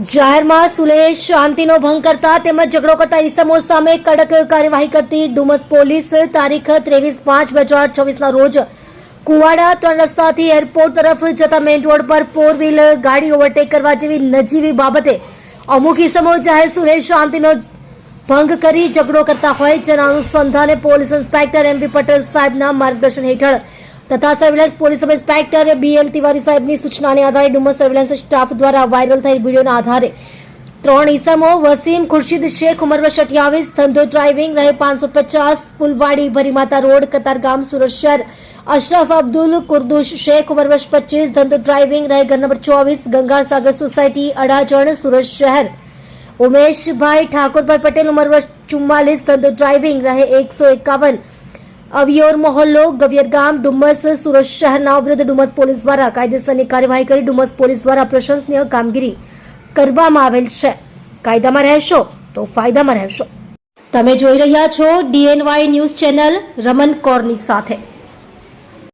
જાહેરમાં સુલેહ શાંતિનો ભંગ કરતા તેમજ ઝઘડો કરતા ઇસમો સામે કડક કાર્યવાહી કરતી ડુમસ પોલીસ તારીખ 23/5/2026 રોજ કુવાડા 3 રસ્તાથી એરપોર્ટ તરફ જતા મેઇન રોડ પર 4 વ્હીલ ગાડી ઓવરટેક કરવા જેવી નજીવી બાબતે અમુક ઇસમો જાહેર સુલેહ શાંતિનો ભંગ કરી ઝઘડો કરતા હોય જેના અનુસંધાને પોલીસ ઇન્સ્પેક્ટર એમ.પી. પટેલ સાહેબના માર્ગદર્શન હેઠળ તથા surveillance police sub inspector B L. Tiwari સાહેબની સૂચનાને આધારે ડુમસ સર્વેલન્સ સ્ટાફ દ્વારા વાયરલ થયેલ વિડીયોના આધારે 3 ઇસમો વસીમ ખુરશીદ શેખ ઉંમર વર્ષ 28 ધંધો ડ્રાઇવિંગ રહે 550 ફુલવાડી ભરીમાતા રોડ કતારગામ સુરત શહેર, અશરફ અબ્દુલ કુર્દુશ શેખ ઉંમર વર્ષ 25 ધંધો ડ્રાઇવિંગ રહે ઘર નંબર 24 ગંગાસાગર સોસાયટી અડાજણ સુરત શહેર, ઉમેશભાઈ ઠાકોરભાઈ પટેલ ઉંમર વર્ષ 44 ધંધો ડ્રાઇવિંગ રહે 151 અવિયોર મોહલ્લો ગવિયર ગામ ડુમસ સુરત શહેરના વિરુદ્ધ ડુમસ પોલીસ દ્વારા કાયદેસરની કાર્યવાહી કરી ડુમસ પોલીસ દ્વારા પ્રશંસનીય કામગીરી કરવામાં આવેલ છે. કાયદામાં રહેશો તો ફાયદામાં રહેશો. તમે જોઈ રહ્યા છો DNY ન્યૂઝ ચેનલ રમન કૌરની સાથે.